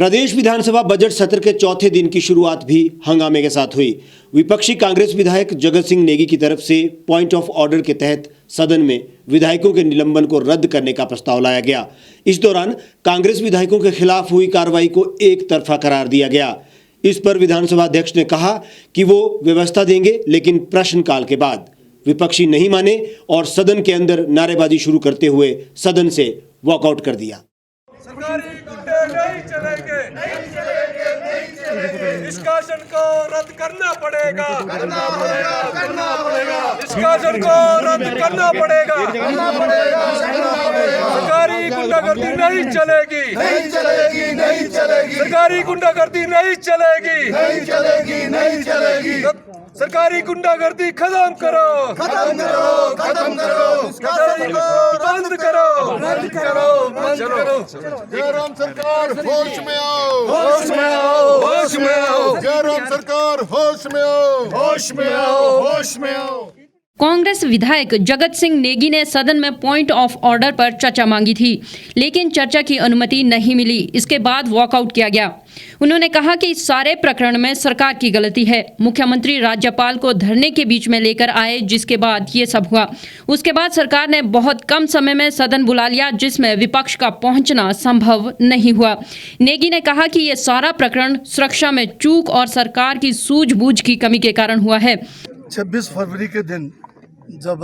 प्रदेश विधानसभा budget सत्र के चौथे दिन की शुरुआत भी हंगामे के साथ हुई। विपक्षी कांग्रेस विधायक जगत सिंह नेगी की तरफ से पॉइंट ऑफ ऑर्डर के तहत सदन में विधायकों के निलंबन को रद्द करने का प्रस्ताव लाया गया। इस दौरान कांग्रेस विधायकों के खिलाफ हुई कार्रवाई को एक तरफा करार दिया गया। इस पर विधानसभा अध्यक्ष ने कहा कि वो व्यवस्था देंगे, लेकिन प्रश्नकाल के बाद। विपक्षी नहीं माने और सदन के अंदर नारेबाजी शुरू करते हुए सदन से वॉकआउट कर दिया। सरकारी गुंडे नहीं चलेंगे, इस शासन को रद्द करना पड़ेगा, इस शासन को रद्द करना पड़ेगा, सरकारी गुंडागर्दी नहीं चलेगी, सरकारी गुंडागर्दी नहीं चलेगी, सरकारी गुंडागर्दी खत्म करो, बंद करो। जयराम सरकार होश में आओ, होश में आओ, होश में आओ। जयराम सरकार होश में आओ, होश में आओ, होश में आओ। कांग्रेस विधायक जगत सिंह नेगी ने सदन में पॉइंट ऑफ ऑर्डर पर चर्चा मांगी थी, लेकिन चर्चा की अनुमति नहीं मिली। इसके बाद वॉकआउट किया गया। उन्होंने कहा कि इस सारे प्रकरण में सरकार की गलती है। मुख्यमंत्री राज्यपाल को धरने के बीच में लेकर आए, जिसके बाद ये सब हुआ। उसके बाद सरकार ने बहुत कम समय में सदन बुला लिया, जिसमें विपक्ष का पहुंचना संभव नहीं हुआ। नेगी ने कहा कि ये सारा प्रकरण सुरक्षा में चूक और सरकार की सूझबूझ की कमी के कारण हुआ है। 26 फरवरी के दिन जब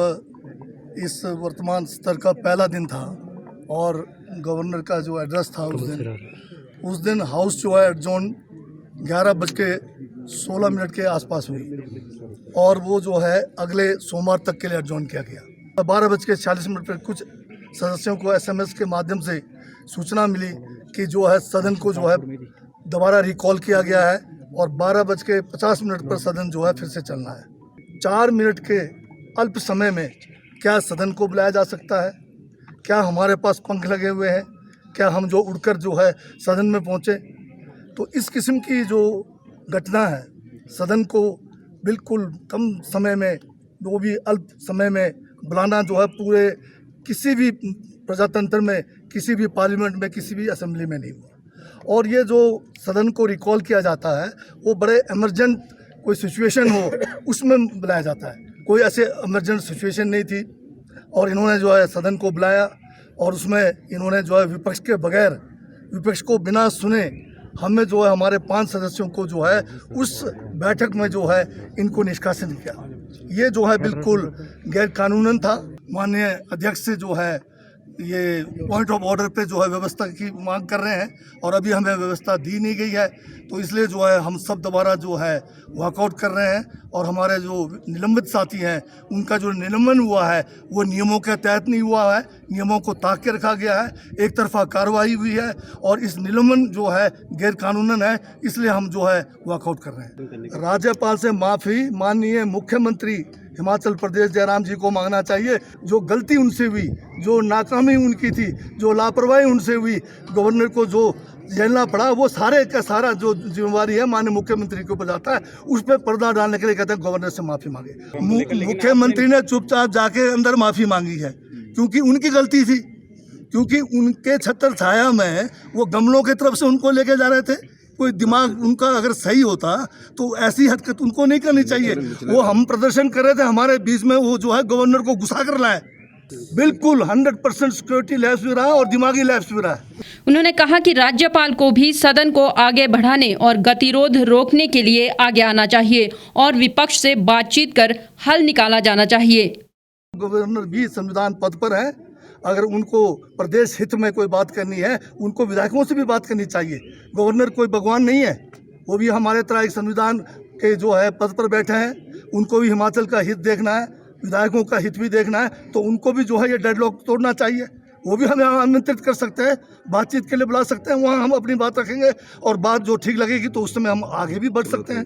इस वर्तमान स्तर का पहला दिन था और गवर्नर का जो एड्रेस था उस दिन हाउस जो है एडजॉर्न 11:16 के आसपास हुई और वो जो है अगले सोमवार तक के लिए एडजॉर्न किया गया। 12:46 पर कुछ सदस्यों को SMS के माध्यम से सूचना मिली कि जो है सदन को जो है दोबारा रिकॉल किया गया है और 12:50 पर सदन जो है फिर से चलना है। 4 मिनट के अल्प समय में क्या सदन को बुलाया जा सकता है? क्या हमारे पास पंख लगे हुए हैं? क्या हम जो उड़कर जो है सदन में पहुँचे? तो इस किस्म की जो घटना है, सदन को बिल्कुल कम समय में, वो भी अल्प समय में बुलाना जो है पूरे किसी भी प्रजातंत्र में, किसी भी पार्लियामेंट में, किसी भी असेंबली में नहीं हुआ। और ये जो सदन को रिकॉल किया जाता है वो बड़े इमरजेंट कोई सिचुएशन हो उसमें बुलाया जाता है। कोई ऐसे इमरजेंट सिचुएशन नहीं थी और इन्होंने जो है सदन को बुलाया और उसमें इन्होंने जो है विपक्ष के बगैर, विपक्ष को बिना सुने हमें जो है हमारे 5 सदस्यों को जो है उस बैठक में जो है इनको निष्कासित किया। ये जो है बिल्कुल गैर कानूनन था। माननीय अध्यक्ष से जो है ये पॉइंट ऑफ ऑर्डर पे जो है व्यवस्था की मांग कर रहे हैं और अभी हमें व्यवस्था दी नहीं गई है, तो इसलिए जो है हम सब दोबारा जो है वॉकआउट कर रहे हैं और हमारे जो निलंबित साथी हैं उनका जो निलंबन हुआ है वो नियमों के तहत नहीं हुआ है। नियमों को ताक के रखा गया है, एक तरफा कार्रवाई हुई है और इस निलंबन जो है गैर कानूनन है, इसलिए हम जो है वॉकआउट कर रहे हैं। राज्यपाल से माफ़ी माननीय मुख्यमंत्री हिमाचल प्रदेश जयराम जी को मांगना चाहिए। जो गलती उनसे हुई, जो नाकामी उनकी थी, जो लापरवाही उनसे हुई, गवर्नर को जो झेलना पड़ा, वो सारे का सारा जो जिम्मेवारी है माननीय मुख्यमंत्री के ऊपर जाता है। उस पर पर्दा डालने के लिए कहते हैं गवर्नर से माफ़ी मांगे। मुख्यमंत्री ने चुपचाप जाके अंदर माफ़ी मांगी है क्योंकि उनकी गलती थी, क्योंकि उनके छत्र छाया में वो गमलों की तरफ से उनको लेके जा रहे थे। कोई दिमाग उनका अगर सही होता तो ऐसी हरकत उनको नहीं करनी चाहिए। वो हम प्रदर्शन कर रहे थे, हमारे बीच में वो जो है गवर्नर को घुसा कर लाए। बिल्कुल 100% सिक्योरिटी लैप्स भी रहा और दिमागी लैप्स भी रहा। उन्होंने कहा कि राज्यपाल को भी सदन को आगे बढ़ाने और गतिरोध रोकने के लिए आगे आना चाहिए और विपक्ष से बातचीत कर हल निकाला जाना चाहिए। गवर्नर भी संविधान पद पर है, अगर उनको प्रदेश हित में कोई बात करनी है उनको विधायकों से भी बात करनी चाहिए। गवर्नर कोई भगवान नहीं है, वो भी हमारे तरह एक संविधान के जो है पद पर बैठे हैं। उनको भी हिमाचल का हित देखना है, विधायकों का हित भी देखना है, तो उनको भी जो है ये डेडलॉक तोड़ना चाहिए। वो भी हमें आमंत्रित कर सकते हैं, बातचीत के लिए बुला सकते हैं, वहाँ हम अपनी बात रखेंगे और बात जो ठीक लगेगी तो उस समय हम आगे भी बढ़ सकते हैं।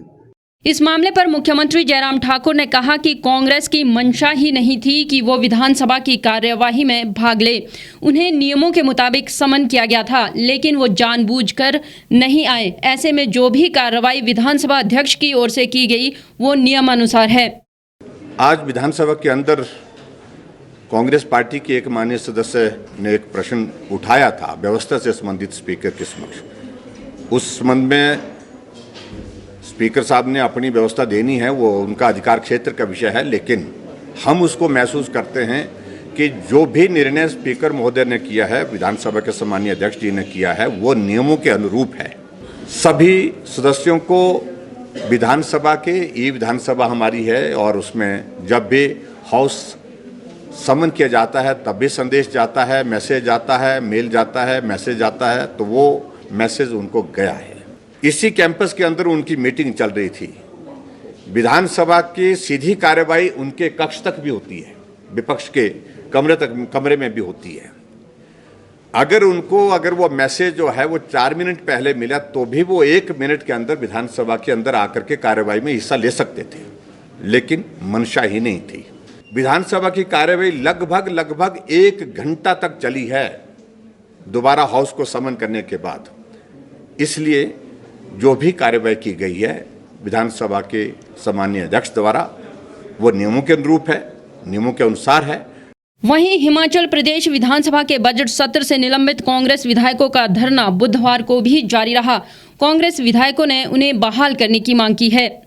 इस मामले पर मुख्यमंत्री जयराम ठाकुर ने कहा कि कांग्रेस की मंशा ही नहीं थी कि वो विधानसभा की कार्यवाही में भाग ले। उन्हें नियमों के मुताबिक समन किया गया था, लेकिन वो जानबूझकर नहीं आए। ऐसे में जो भी कार्रवाई विधानसभा अध्यक्ष की ओर से की गई वो नियमानुसार है। आज विधानसभा के अंदर कांग्रेस पार्टी के एक माननीय सदस्य ने एक प्रश्न उठाया था व्यवस्था से संबंधित स्पीकर के समक्ष। उस संबंध में स्पीकर साहब ने अपनी व्यवस्था देनी है, वो उनका अधिकार क्षेत्र का विषय है, लेकिन हम उसको महसूस करते हैं कि जो भी निर्णय स्पीकर महोदय ने किया है, विधानसभा के सम्मानीय अध्यक्ष जी ने किया है, वो नियमों के अनुरूप है। सभी सदस्यों को विधानसभा के, ये विधानसभा हमारी है और उसमें जब भी हाउस समन किया जाता है तब भी संदेश जाता है, मैसेज आता है, मेल जाता है, मैसेज आता है, तो वो मैसेज उनको गया है। इसी कैंपस के अंदर उनकी मीटिंग चल रही थी। विधानसभा की सीधी कार्यवाही उनके कक्ष तक भी होती है, विपक्ष के कमरे में भी होती है। अगर वो मैसेज जो है वो 4 मिनट पहले मिला तो भी वो 1 मिनट के अंदर विधानसभा के अंदर आकर के कार्यवाही में हिस्सा ले सकते थे, लेकिन मंशा ही नहीं थी। विधानसभा की कार्यवाही लगभग 1 घंटा तक चली है दोबारा हाउस को समन करने के बाद। इसलिए जो भी कार्यवाही की गई है विधानसभा के सम्मानीय अध्यक्ष द्वारा, वो नियमों के अनुरूप है, नियमों के अनुसार है। वहीं हिमाचल प्रदेश विधानसभा के बजट सत्र से निलंबित कांग्रेस विधायकों का धरना बुधवार को भी जारी रहा। कांग्रेस विधायकों ने उन्हें बहाल करने की मांग की है।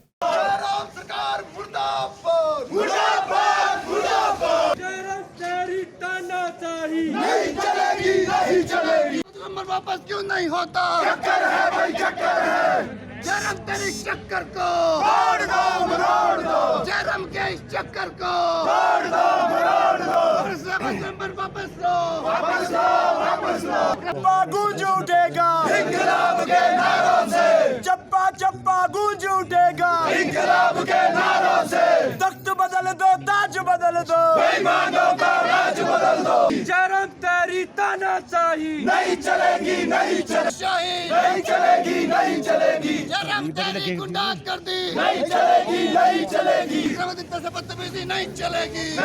वापस क्यों नहीं होता? चक्कर है भाई, चक्कर है। जयराम तेरी चक्कर को मोड़ दो। जयराम के इस चक्कर को मोड़ दो। वापस लो। चप्पा गूंज उठेगा इंकलाब के नारों से। चप्पा गूंज उठेगा इंकलाब के नारों से। तख्त बदल दो, ताज बदल दो, बेईमानों का राज बदल दो। जयराम तेरी तानाशाही नहीं चलेगी, नहीं चलेगी। जयराम तेरी गुंडागर्दी नहीं चलेगी। से बदतमीजी नहीं चलेगी।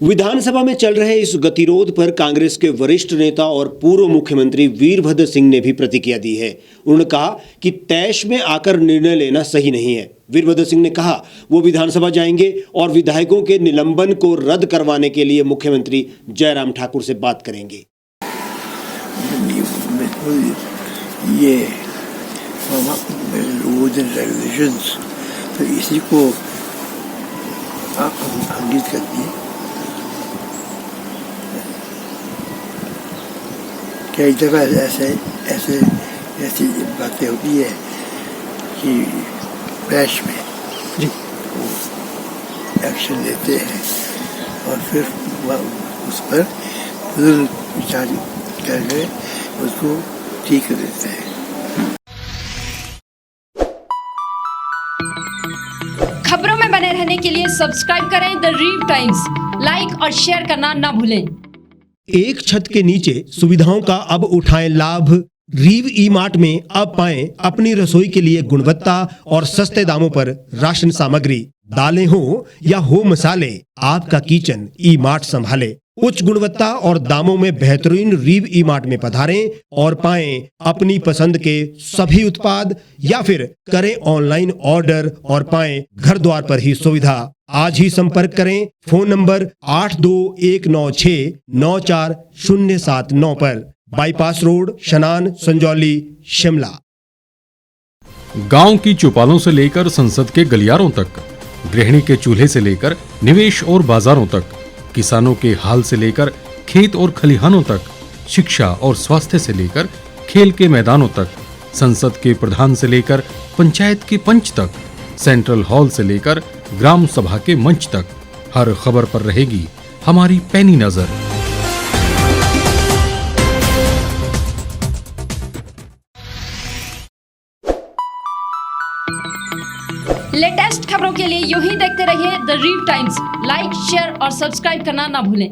विधानसभा में चल रहे इस गतिरोध पर कांग्रेस के वरिष्ठ नेता और पूर्व मुख्यमंत्री वीरभद्र सिंह ने भी प्रतिक्रिया दी है। उन्होंने कहा कि तैश में आकर निर्णय लेना सही नहीं है। वीरभद्र सिंह ने कहा वो विधानसभा जाएंगे और विधायकों के निलंबन को रद्द करवाने के लिए मुख्यमंत्री जयराम ठाकुर से बात करेंगे। ये रूल्स एंड रेगुलेशंस तो इसी को अंकित करती है। कई जगह ऐसी बातें होती है कि बैश में एक्शन लेते हैं और फिर उस पर विचार करके उसको ठीक कर देते हैं। खबरों में बने रहने के लिए सब्सक्राइब करें द रीव टाइम्स, लाइक और शेयर करना ना भूलें। एक छत के नीचे सुविधाओं का अब उठाएं लाभ। रीव ई मार्ट में अब पाएं अपनी रसोई के लिए गुणवत्ता और सस्ते दामों पर राशन सामग्री। दालें हो या हो मसाले, आपका किचन ई मार्ट संभाले। उच्च गुणवत्ता और दामों में बेहतरीन रीव ई मार्ट में पधारें और पाएं अपनी पसंद के सभी उत्पाद, या फिर करें ऑनलाइन ऑर्डर और पाएं घर द्वार पर ही सुविधा। आज ही संपर्क करें फोन नंबर 8219694079 पर, बाईपास रोड, शनान, संजौली, शिमला। गांव की चौपालों से लेकर संसद के गलियारों तक, गृहिणी के चूल्हे से लेकर निवेश और बाजारों तक, किसानों के हाल से लेकर खेत और खलिहानों तक, शिक्षा और स्वास्थ्य से लेकर खेल के मैदानों तक, संसद के प्रधान से लेकर पंचायत के पंच तक, सेंट्रल हॉल से लेकर ग्राम सभा के मंच तक, हर खबर पर रहेगी हमारी पैनी नजर। लेटेस्ट खबरों के लिए यूं ही देखते रहिए द रीव टाइम्स। लाइक, शेयर और सब्सक्राइब करना ना भूलें।